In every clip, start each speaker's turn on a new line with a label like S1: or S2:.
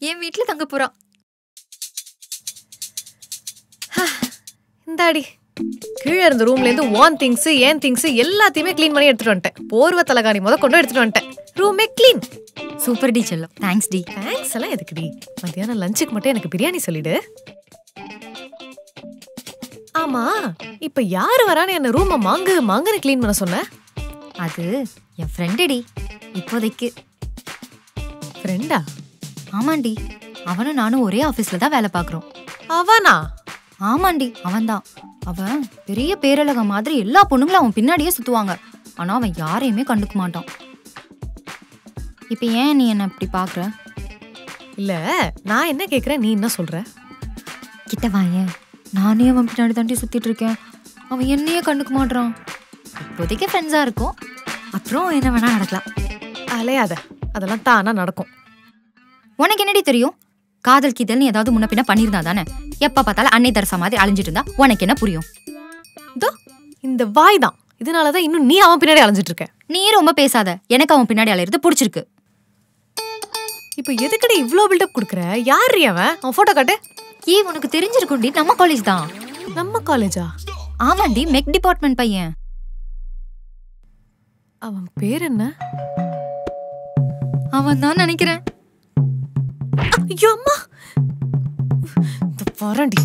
S1: என் வீட்டுல தங்க போறான். இந்தாடி கீழே இருந்த ரூம்ல இருந்து ஒன் திங்ஸ் ஏன் திங்ஸ் எல்லாத்தையுமே கிளீன் பண்ணி எடுத்துட்டு வந்துட்டேன். போர்வ தலகாணி முத கொண்டு எடுத்துட்டு வந்துட்டேன். ரூமே கிளீன்.
S2: சூப்பர் டி செல்லம். தேங்க்ஸ் டி.
S1: தேங்க்ஸ் எல்லாம் எதுக்குடி? மத்தியானம் லஞ்சுக்கு மட்டும் எனக்கு பிரியாணி சொல்லிடு. ஆமா, இப்ப யாரு வரான்னு என்ன ரூமை மாங்குன்னு கிளீன் பண்ண சொன்ன?
S2: அது என் ஃப்ரெண்டு டி. இப்போதைக்கு
S1: ஃப்ரெண்டா?
S2: ஆமாண்டி, அவனும் நானும் ஒரே ஆபீஸ்ல தான் வேலை பாக்குறோம்.
S1: அவனா?
S2: ஆமாண்டி, அவன்தான். அவன் பெரிய பேரழக மாதிரி எல்லா பொண்ணுங்களும் அவன் பின்னாடியே சுத்துவாங்க. ஆனா அவன் யாரையுமே கண்டுக்க மாட்டான். இப்ப ஏன் நீ என்ன இப்படி பாக்குற?
S1: இல்ல, நான் என்ன கேக்குறேன், நீ என்ன சொல்ற?
S2: கிட்ட வாயேன். நானே அவன் பின்னாடி தாண்டி சுத்திட்டு இருக்கேன். அவன் என்னையே கண்டுக்க மாட்டான். இப்போதைக்கு ஃப்ரெண்ட்ஸா இருக்கும், அப்புறம் என்ன வேணா நடக்கலாம்.
S1: அலையாத, அதெல்லாம் தானா நடக்கும்.
S2: உனக்கு என்னடி தெரியும்? காதல் கீதல் நீ ஏதாவது முன்ன பின்ன பண்ணிருந்தா தானே. எப்ப பார்த்தாலும் அன்னை தரசா மாதிரி அலைஞ்சிட்டு இருந்தா உனக்கு என்ன புரியும்?
S1: இந்த வாய் தான், இதனாலதான் இன்னும் நீ அவன் பின்னாடி அலைஞ்சிட்டு இருக்க.
S2: நீ ரொம்ப பேசாத, எனக்கு அவன் பின்னாடி அலையிறது பிடிச்சிருக்கு.
S1: இப்ப எதுக்கடி இவ்ளோ பில்டப் குடுக்குற? யாரு அவன்? அவன் போட்டோ காட்டு.
S2: உனக்கு தெரிஞ்சிருக்கும்டி, நம்ம காலேஜ் தான்.
S1: நம்ம காலேஜா?
S2: ஆமாண்டி, மெக் டிபார்ட்மெண்ட் பையன்.
S1: அவன் பேர் என்ன?
S2: அவன் தான் நினைக்கிறேன்.
S1: ஐயோ அம்மா, வரண்டி.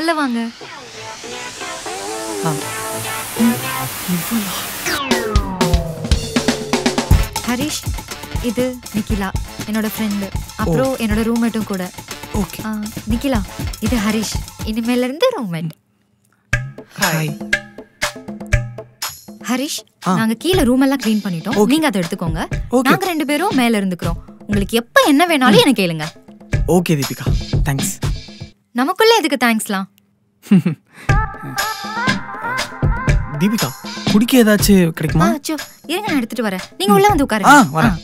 S2: உள்ள வாங்க. ஹரிஷ், இது நிக்கிலா, என்னோட ஃப்ரெண்டு. அப்புறம் என்னோட ரூம்மேட்டும் கூட. நிக்கிலா, இது ஹரிஷ், இனிமேல இருந்து ரூம்மேட்.
S3: ஹாய்.
S2: ஹரிஷ், நாங்க கீழ ரூம் எல்லாம் க்ளீன் பண்ணிட்டோம். நீங்க அதை எடுத்துக்கோங்க. நாங்க ரெண்டு பேரும் மேல இருந்துக்கிறோம். உங்களுக்கு எப்ப என்ன வேணாலும் எனக்கு கேளுங்க.
S3: Okay Deepika, thanks.
S2: நமக்குள்ள எதுக்கு தேங்க்ஸ்லாம்?
S3: தீபிகா, குடிக்க ஏதாச்சும் கிடைக்குமா?
S2: அச்சோ, இருங்க, நான் எடுத்துட்டு வரேன். நீங்க உள்ள வந்து உட்காருங்க.
S3: வரேன்.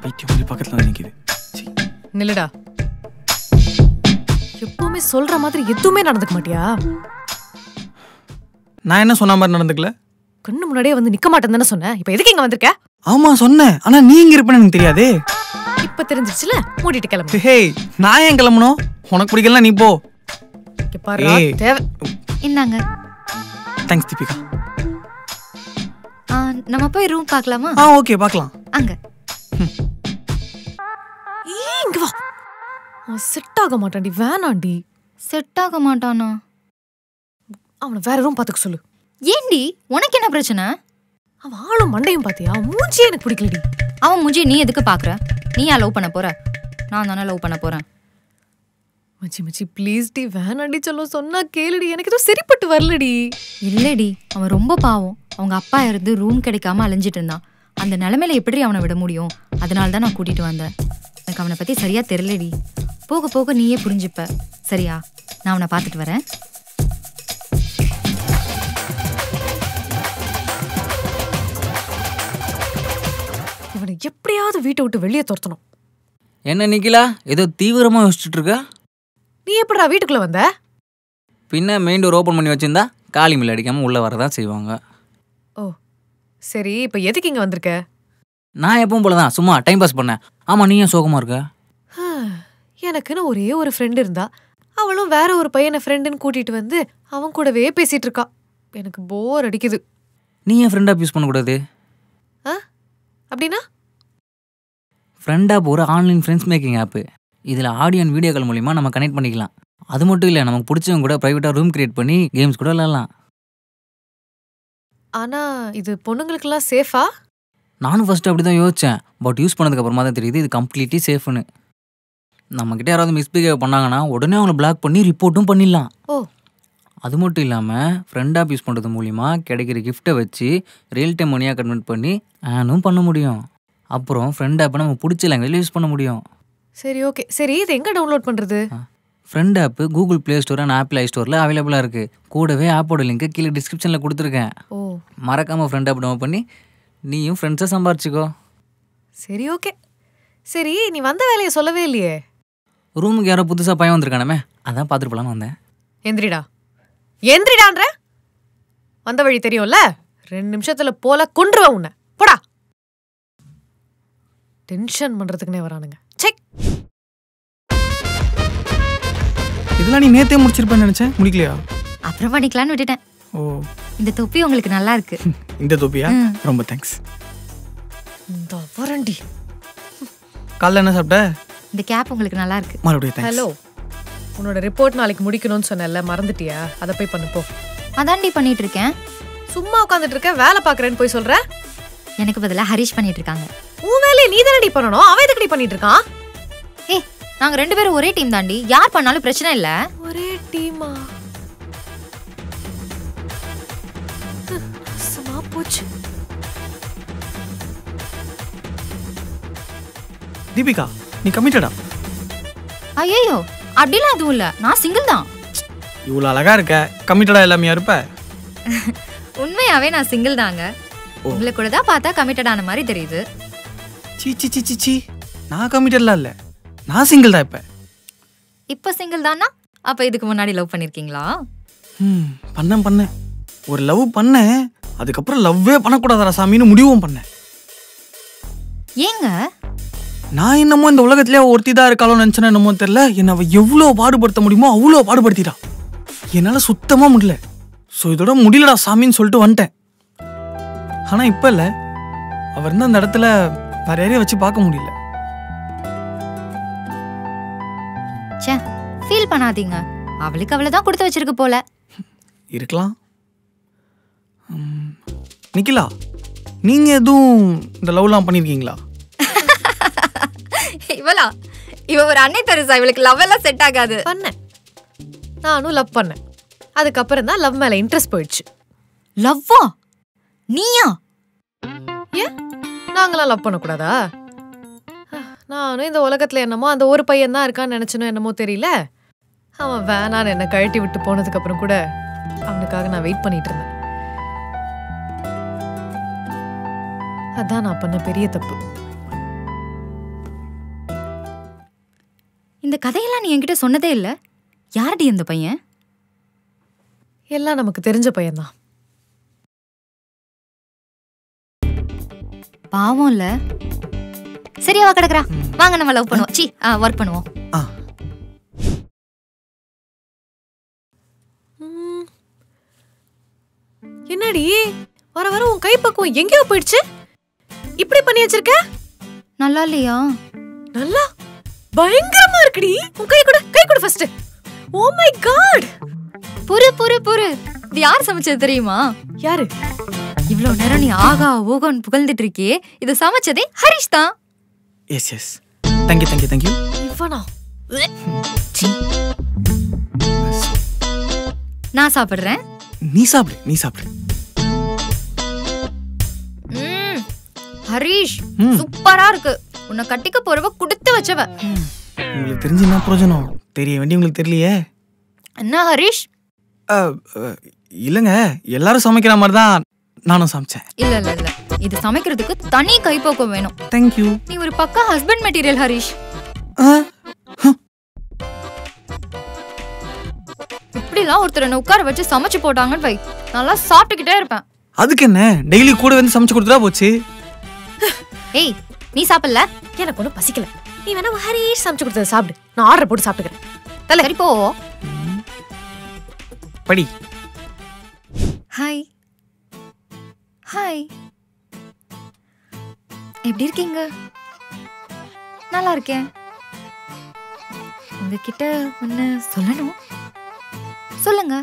S3: பைத்தியம் பக்கத்துல நிக்குது.
S1: நில்லுடா. எப்பவுமே சொல்ற மாதிரி எதுவுமே நடந்துக்க மாட்டியா?
S3: நான் என்ன சொன்ன மாதிரி நடந்துக்கல.
S1: கண்ணு முன்னாடியே வந்து நிக்க மாட்டேன்னு தானே சொன்னேன். இப்ப எதுக்கு இங்க வந்திருக்க?
S3: ஆமா சொன்னேன், ஆனா நீ இங்க இருப்பேன்னு எனக்கு தெரியாதே.
S1: இப்ப தெரிஞ்சிருச்சுல, மூடிட்டு கிளம்பு.
S3: ஹே, நான் ஏன் கிளம்பணும்? உனக்கு பிடிக்கல, நீ போ.
S2: இந்தாங்க.
S3: தேங்க்ஸ் தீபிகா.
S2: நம்ம போய் ரூம் பார்க்கலாமா?
S3: ஓகே, பார்க்கலாம்.
S2: அங்க.
S1: இங்க வா. செட் ஆக மாட்டான்டி, வேணாண்டி.
S2: செட் ஆக மாட்டானா?
S1: அவனை வேற ரூம் பாத்துக்க சொல்லு.
S2: ஏண்டி, உனக்கு என்ன பிரச்சனை?
S1: அவன் ஆளும் மண்டையும் பாத்தியா? மூஞ்சியே எனக்கு பிடிக்கலடி.
S2: அவன் மூஞ்சி நீ எதுக்கு பாக்குற? நீ ஏன் லவ் பண்ண போற? நான் தானே லவ் பண்ண போறேன்.
S1: மச்சி மச்சி ப்ளீஸ் டி, வேணாண்டி சொல்ல சொன்னா கேளுடி. எனக்கு எதுவும் சரிப்பட்டு வரலடி.
S2: இல்லடி, அவன் ரொம்ப பாவம். அவங்க அப்பா இருந்து ரூம் கிடைக்காம அலைஞ்சிட்டு இருந்தான். அந்த நிலைமையில எப்படி அவனை விட முடியும்? அதனால தான் நான் கூட்டிட்டு வந்தேன். எனக்கு அவனை பத்தி சரியா தெரியலடி. போக போக நீயே புரிஞ்சுப்ப. சரியா? நான் அவனை பார்த்துட்டு வரேன்.
S1: இவனை எப்படியாவது வீட்டை விட்டு வெளியே துரத்தணும்.
S4: என்ன நிக்கிலா, ஏதோ தீவிரமா யோசிச்சுட்டு இருக்க?
S1: நீ எப்படிடா வீட்டுக்குள்ள வந்த?
S4: பின்ன மெயின் டோர் ஓப்பன் பண்ணி வச்சிருந்தா காலி மில் அடிக்காம உள்ள வரதான் செய்வாங்க.
S1: ஓ சரி, இப்ப எதுக்கு இங்க வந்திருக்க?
S4: நான் எப்பவும் போலதான் சும்மா டைம் பாஸ் பண்ணேன். ஆமா, நீ ஏன் சோகமா இருக்க?
S1: எனக்குன்னு ஒரே ஒரு ஃப்ரெண்ட் இருந்தா, அவளும் வேற ஒரு பையனை ஃப்ரெண்டுன்னு கூட்டிட்டு வந்து அவன் கூடவே பேசிட்டு இருக்கா. எனக்கு போர் அடிக்குது.
S4: நீ ஏன் ஃப்ரெண்ட் ஆப் யூஸ் பண்ணக்கூடாது?
S1: அப்படின்னா?
S4: ஃப்ரெண்ட் ஆப் ஒரு ஆன்லைன் ஃப்ரெண்ட்ஸ் மேக்கிங் ஆப்பு. இதில் ஆடியோ அண்ட் வீடியோ கால் மூலிமா நம்ம கனெக்ட் பண்ணிக்கலாம். அது மட்டும் இல்லை, நமக்கு பிடிச்சவங்க கூட ப்ரைவேட்டாக ரூம் கிரியேட் பண்ணி கேம்ஸ் கூட விளையாடலாம்.
S1: ஆனா இது பொண்ணுங்களுக்கெல்லாம் சேஃபா?
S4: நானும் ஃபர்ஸ்ட் அப்படி தான் யோசித்தேன். பட் யூஸ் பண்ணதுக்கு அப்புறமா தான் தெரியுது இது கம்ப்ளீட்லி சேஃப்னு. நம்மக்கிட்ட யாராவது மிஸ்பிஹேவ் பண்ணாங்கன்னா உடனே அவங்கள பிளாக் பண்ணி ரிப்போர்ட்டும் பண்ணிடலாம்.
S1: ஓ,
S4: அது மட்டும் இல்லாமல் ஃப்ரெண்ட் ஆப் யூஸ் பண்ணுறது மூலிமா கிடைக்கிற கிஃப்ட்டை வச்சு ரியல் டைம் மணியாக கன்வெர்ட் பண்ணி ஆனும் பண்ண முடியும். அப்புறம் ஃப்ரெண்ட் ஆப்பை நம்ம பிடிச்ச லாங்குவேஜில் யூஸ் பண்ண முடியும்.
S1: சரி ஓகே. சரி, இது எங்கே டவுன்லோட் பண்ணுறது?
S4: Friend app Google Play Store and Apple ஐ ஸ்டோரில் அவைலபிளாக இருக்குது. கூடவே ஆப்போட லிங்க்கு கீழே டிஸ்கிரிப்ஷனில் கொடுத்துருக்கேன்.
S1: ஓ,
S4: மறக்காமல் ஃப்ரெண்ட் ஆப் டவுன்லோட் பண்ணி நீயும் ஃப்ரெண்ட்ஸை சம்பாரிச்சிக்கோ.
S1: சரி ஓகே. சரி, நீ வந்த வேலையை சொல்லவே இல்லையே.
S4: ரூமுக்கு யாரோ புதுசாக பையன் வந்திருக்கானமே, அதான் பார்த்துட்டு போலான்னு வந்தேன்.
S1: எந்திரிடா. எந்திரிடான்ற வந்த வழி தெரியும்ல. 2 நிமிஷத்துல போல கொன்றுவேன் உன்னை. போடா. டென்ஷன் பண்றதுக்குனே வரானுங்க. செக்.
S3: இதெல்லாம் நீ நேத்தே முடிச்சிருப்பேன்னு நினைச்சேன். முடிக்கலையா?
S2: அப்புறம் பண்ணிக்கலான்னு விட்டுட்டேன்.
S3: ஓ,
S2: இந்த தொப்பி உங்களுக்கு நல்லா இருக்கு.
S3: இந்த தொப்பியா? ரொம்ப தேங்க்ஸ்.
S1: இந்த வரண்டி.
S3: காலைல என்ன சாப்பிட்ட?
S2: இந்த கேப் உங்களுக்கு நல்லா இருக்கு.
S3: மறுபடியும் தேங்க்ஸ்.
S1: ஹலோ, உன்னோட ரிப்போர்ட் நாளைக்கு முடிக்கணும்னு சொன்னல, மறந்துட்டியா? அதை போய் பண்ணு போ.
S2: அதான்டி பண்ணிட்டு இருக்கேன்.
S1: சும்மா உட்காந்துட்டு இருக்க, வேலை பாக்குறேன்னு போய் சொல்ற.
S2: எனக்கு பதிலா ஹரிஷ் பண்ணிட்டு இருக்காங்க.
S1: உன் வேலையை நீ தானடி பண்ணணும், அவன் எதுக்கடி பண்ணிட்டு இருக்கான்?
S2: ஏய், நாங்க 2 பேரும் ஒரே டீம் தாண்டி. யார் பண்ணாலும் பிரச்சனை இல்ல.
S1: ஒரே டீமா? சும்மா போச்சு.
S3: தீபிகா, நீ கமிட்டடா?
S2: ஐயோ, அப்படிலாம் எதுவும் இல்ல. நான் சிங்கிள் தான்.
S3: இவ்வளவு அழகா இருக்க, கமிட்டடா எல்லாமே இருப்ப.
S2: உண்மையாவே நான் சிங்கிள் தாங்க. உங்களை கூட தான் பார்த்தா கமிட்டட் ஆன மாதிரி தெரியுது.
S3: சீ சீ சீ சீ, நான் கமிட்டட்லாம் இல்ல, நான் சிங்கிள் தான்.
S2: இப்ப சிங்கிள் தானா? அப்ப இதுக்கு முன்னாடி லவ் பண்ணிருக்கீங்களா?
S3: பண்ணேன். ஒரு லவ் பண்ணேன், அதுக்கப்புறம் லவ்வே பண்ணக்கூடாதா சாமின்னு முடிவும் பண்ணேன்.
S2: ஏங்க?
S3: நான் என்னமோ இந்த உலகத்திலே ஒருத்தி தான் இருக்காளோ நினைச்சேன்னா என்னமோ தெரியல, என்ன அவ எவ்வளோ பாடுபடுத்த முடியுமோ அவ்வளோ பாடுபடுத்திட்டா. என்னால சுத்தமா முடியல. ஸோ இதோட முடியலடா சாமின்னு சொல்லிட்டு வந்துட்டேன். ஆனா இப்ப இல்ல, அவர் இருந்தா அந்த இடத்துல வேற யாரையும் வச்சு பார்க்க முடியல.
S2: ச்சே, ஃபீல் பண்ணாதீங்க. அவளுக்கு அவளதான் கொடுத்து வச்சிருக்கு போல.
S3: இருக்கலாம். நிக்கிலா, நீங்க எதுவும் இந்த லவ்லாம் பண்ணிருக்கீங்களா?
S2: இவ ஒரு அன்னை தெரசா. இவளுக்கு லவ் எல்லாம் செட் ஆகாது.
S1: பண்ணேன், நானும் லவ் பண்ணேன். அதுக்கப்புறம் தான் லவ் மேல இன்ட்ரெஸ்ட் போயிடுச்சு.
S2: லவ்வா? நீயா?
S1: ஏன் நாங்களாம் லவ் பண்ணக்கூடாதா? நானும் இந்த உலகத்துல என்னமோ அந்த ஒரு பையன் தான் இருக்கான்னு நினைச்சனோ என்னமோ தெரியல. அவன் வேணான்னு என்ன கழட்டி விட்டு போனதுக்கு அப்புறம் கூட அவனுக்காக நான் வெயிட் பண்ணிட்டு இருந்தேன். அதான் நான் பண்ண பெரிய தப்பு.
S2: இந்த கதையெல்லாம் நீ என்கிட்ட சொன்னதே இல்ல. யாரடி இந்த பையன்?
S1: எல்லாம் நமக்கு தெரிஞ்ச பையன்தான்.
S2: பாவம் இல்ல. சரியாவா கிடக்குறா? வாங்க நம்ம லவ் பண்ணுவோம். சி, ஒர்க் பண்ணுவோம்.
S1: என்னடி வர வர உன் கை பக்குவம் எங்கேயோ போயிடுச்சு? இப்படி பண்ணி வச்சிருக்க?
S2: நல்லா இல்லையா?
S1: நல்லா பயங்கரமா இருக்குடி. உன் கை கொடு ஃபர்ஸ்ட். Oh my God.
S2: புரு இது யார் சமைச்சது தெரியுமா?
S1: யாரு?
S2: இவ்வளவு நேரம் நீ ஆகா ஓகோன்னு புகழ்ந்துட்டு இருக்கியே, இது சமைச்சதே ஹரிஷ் தான்.
S3: Yes thank you.
S1: இவனா?
S2: நான் சாப்பிடுறேன்.
S3: நீ சாப்பிடு.
S2: ஹரிஷ் சூப்பரா இருக்கு. உன்னை கட்டிக்க போறவ கொடுத்து வச்சவ.
S3: உங்களுக்கு தெரிஞ்சு என்ன பிரயோஜனம்? தெரிய வேண்டிய உங்களுக்கு தெரியலையே.
S2: என்ன ஹரிஷ்?
S3: இல்லங்க, எல்லாரும் சமைக்கிற மாதிரி தான் நானும் சமைச்சேன்.
S2: இல்ல இது சமைக்கிறதுக்கு தனி கைப்போக்கம் வேணும்.
S3: தேங்க்யூ.
S2: நீ ஒரு பக்கா ஹஸ்பண்ட் மெட்டீரியல் ஹரிஷ். இப்படிலாம் ஒருத்தர் என்ன உட்கார வச்சு சமைச்சு போட்டாங்கன்னு வை, நல்லா சாப்பிட்டுக்கிட்டே இருப்பேன்.
S3: அதுக்கு என்ன, டெய்லி கூட வந்து சமைச்சு கொடுத்துட்டா போச்சு.
S2: ஏய், நீ சாப்பிடல?
S1: எனக்கு ஒன்றும் பசிக்கல. நீ வேணா ஹரிஷ் சமைச்சு கொடுத்தத சாப்பிடு. நான் ஆர்டர் போட்டு சாப்பிட்டுக்கிறேன்.
S2: சரி போ.
S3: படி.
S2: ஹாய். எப்படி இருக்கீங்க? நல்லா இருக்கேன். உங்ககிட்ட ஒன்னு சொல்லணும். சொல்லுங்க.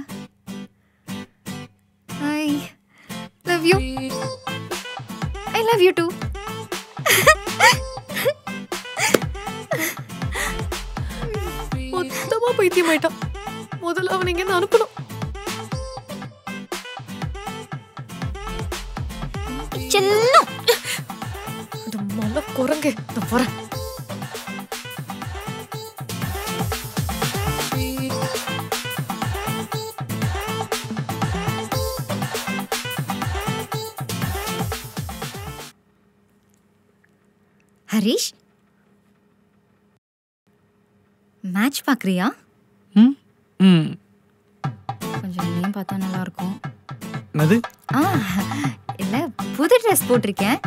S2: I love you. I love you too.
S1: மொத்தமா பைத்தியமாயிட்டான். முதல்ல அவன் இங்க அனுப்பணும்.
S2: செல்லம்.
S1: அந்த மலை குரங்கு போறேன்.
S2: ஹரிஷ், மேட்ச் பார்க்குறியா?
S3: ம் ம்
S2: கொஞ்சம் என்னையும் பார்த்தா நல்லா இருக்கும்.
S3: என்னது?
S2: ஆ இல்லை, புது ட்ரெஸ் போட்டிருக்கேன்.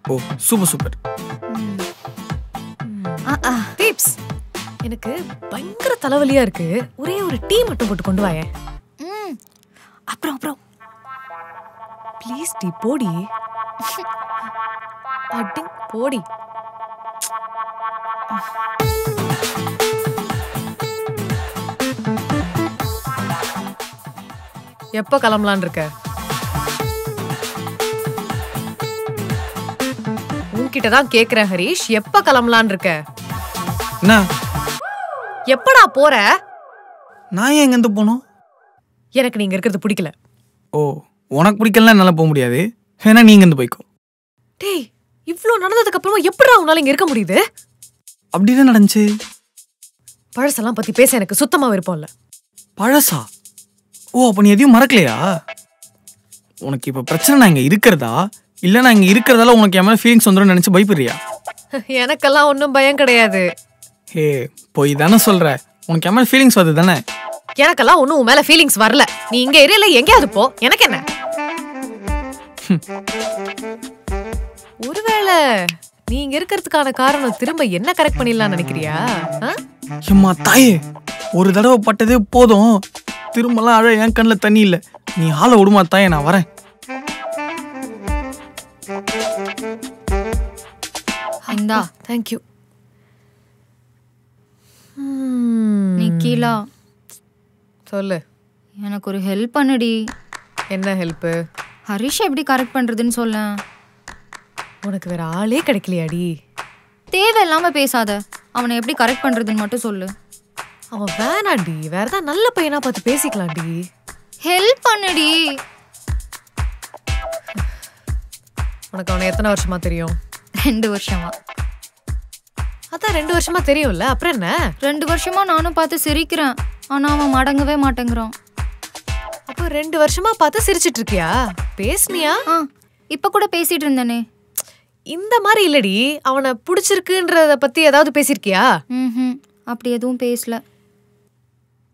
S3: ஓ சூப்பர் சூப்பர்.
S1: டிப்ஸ். எனக்கு பயங்கர தலைவலியா இருக்கு. ஒரே ஒரு டீ மட்டும் போட்டு கொண்டு வாயே.
S2: அப்புறம் அப்புறம்
S1: ப்ளீஸ் டீ போடி. அடி போடி. எப்ப கிளம்பலான் இருக்க? உன்கிட்ட தான் கேக்குறேன் ஹரிஷ், எப்ப கிளம்பலான் இருக்க?
S3: என்ன?
S1: எப்படா போற?
S3: நான் ஏன் எங்கேருந்து போகணும்?
S1: எனக்கு நீங்க இருக்கிறது பிடிக்கல.
S3: ஓ உனக்கு பிடிக்கலாம் என்னால் போக முடியாது. வேணா நீ இங்கேருந்து போய்க்கோ.
S1: டேய், இவ்ளோ நடந்ததுக்கு அப்புறமா எப்படா உன்னால இங்க இருக்க முடியுது?
S3: அப்படிதான் நடந்துச்சு.
S1: பழசெல்லாம் பத்தி பேச எனக்கு சுத்தமா விருப்பம் இல்ல.
S3: பழசா? ஓ அப்போ நீ எதையும் மறக்கலையா? உனக்கு இப்போ பிரச்சனை நான் இங்கே இருக்கிறதா இல்லை நான் இங்கே இருக்கிறதால உனக்கு என் மேலே ஃபீலிங்ஸ் வந்துடும் நினச்சி பயப்படுறியா?
S1: எனக்கெல்லாம் ஒன்றும் பயம் கிடையாது.
S3: ஹே போய் தானே சொல்கிற. உனக்கு என் மேலே ஃபீலிங்ஸ் வருது தானே?
S1: எனக்கெல்லாம் ஒன்றும் உன் மேல ஃபீலிங்ஸ் வரல. நீ இங்க ஏரியால எங்கேயாவது போ, எனக்கு என்ன? ஒருவேளை நீ இங்க இருக்கிறதுக்கான காரணம் திரும்ப என்ன கரெக்ட் பண்ணிடலாம் நினைக்கிறியா?
S3: எம்மா தாயே, ஒரு தடவை பட்டதே போதும். திரும்பலாம் அழ என் கண்ணில் தண்ணி இல்லை. நீ ஆளை விடுமா தாயே, நான் வரேன்.
S2: இந்தா.
S1: தேங்க்யூ.
S2: நிக்கிலா,
S1: சொல்லு.
S2: எனக்கு ஒரு ஹெல்ப் பண்ணுடி.
S1: என்ன ஹெல்ப்பு?
S2: ஹரிஷ் எப்படி கரெக்ட் பண்றதுன்னு சொல்ல.
S1: உனக்கு வேற ஆளே கிடைக்கலையாடி?
S2: தேவையில்லாம பேசாத. அவனை எப்படி கரெக்ட் பண்றதுன்னு மட்டும் சொல்லு.
S1: அவன் வேணாண்டி, வேற ஏதாவது நல்ல பையனா பார்த்து பேசிக்கலாம்டி.
S2: ஹெல்ப் பண்ணுடி.
S1: உனக்கு அவனை எத்தனை வருஷமா தெரியும்?
S2: 2 வருஷமா.
S1: அதான் 2 வருஷமா தெரியும்ல, அப்புறம் என்ன?
S2: 2 வருஷமா நானும் பார்த்து சிரிக்கிறேன். ஆனா அவன் மடங்கவே மாட்டேங்கிறான்.
S1: அப்போ 2 வருஷமா பார்த்து சிரிச்சிட்டு இருக்கியா? பேசுனியா?
S2: இப்ப கூட பேசிட்டு இருந்தனே.
S1: இந்த மாதிரி இல்லடி, அவனை பிடிச்சிருக்குன்றத பத்தி ஏதாவது பேசிருக்கியா?
S2: அப்படி எதுவும் பேசல.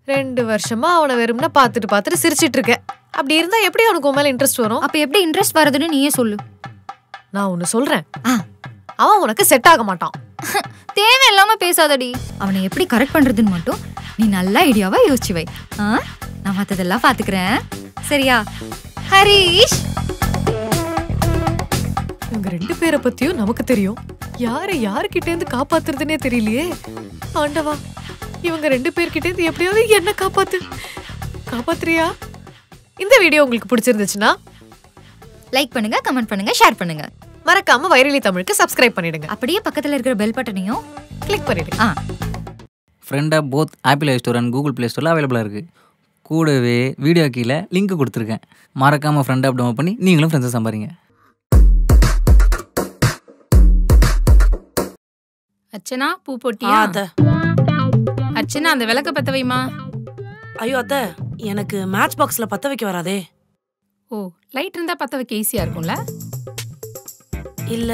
S1: 2 வருஷமா அவனை வெறும்னா பார்த்துட்டு சிரிச்சிட்டு இருக்க. அப்படி இருந்தா எப்படி அவனுக்கு உன் மேல இன்ட்ரெஸ்ட் வரும்?
S2: அப்ப எப்படி இன்ட்ரெஸ்ட் வருதுன்னு நீயே சொல்லு.
S1: நான் ஒன்னு சொல்றேன், அவன் உனக்கு செட் ஆக மாட்டான்.
S2: தேவையில்லாம பேசாதடி. அவனை எப்படி கரெக்ட் பண்றதுன்னு மட்டும் நீ நல்ல ஐடியாவா யோசிச்சு வை. நான் மத்ததெல்லாம் பாத்துக்கிறேன், சரியா? ஹரிஷ்,
S1: இவங்க 2 பேரை பத்தியும் நமக்கு தெரியும். யாருக்கிட்ட இருந்து காப்பாத்துறதுன்னே தெரியலையே. ஆண்டவா, இவங்க 2 பேர்கிட்ட இருந்து எப்படியாவது என்ன காப்பாத்துறியா? இந்த வீடியோ உங்களுக்கு பிடிச்சிருந்துச்சுன்னா
S2: லைக் பண்ணுங்க, கமெண்ட் பண்ணுங்க, ஷேர் பண்ணுங்க.
S1: மறக்காம வைரலி தமிழுக்கு சப்ஸ்கிரைப் பண்ணிடுங்க.
S2: அப்படியே பக்கத்துல இருக்கிற பெல் பட்டனையும்
S1: கிளிக் பண்ணிடுங்க.
S4: Friend app both apple I store and Google play ஸ்டோரில் அவைலபிளாக இருக்குது. கூடவே வீடியோ கீழே லிங்க் கொடுத்துருக்கேன். மறக்காமல் ஃப்ரெண்ட் ஆப் டவுன்லோட் பண்ணி நீங்களும் ஃப்ரெண்ட்ஸை சம்பாதிங்க.
S5: அர்ச்சனா, பூ போட்டியா? அர்ச்சனா, அந்த விளக்க பத்த வைமா.
S6: ஐயோ அத்தை, எனக்கு மேட்ச் பாக்ஸ்ல பத்த வைக்க வராதே.
S5: ஓ, லைட் இருந்தா பத்த வைக்க ஈஸியா இருக்கும்ல?
S6: இல்ல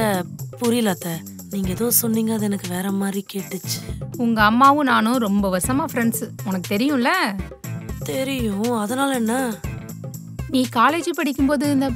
S6: புரியல அத்தை, நீங்க ஏதோ சொன்னீங்க, அது எனக்கு வேற மாதிரி கேட்டுச்சு.
S5: உங்க அம்மாவும் நானும் ரொம்ப வருஷமா ஃப்ரெண்ட்ஸ், உனக்கு தெரியும்ல?
S6: தெரியும், அதனால என்ன?
S5: நீ காலேஜ் படிக்கும்போது இந்த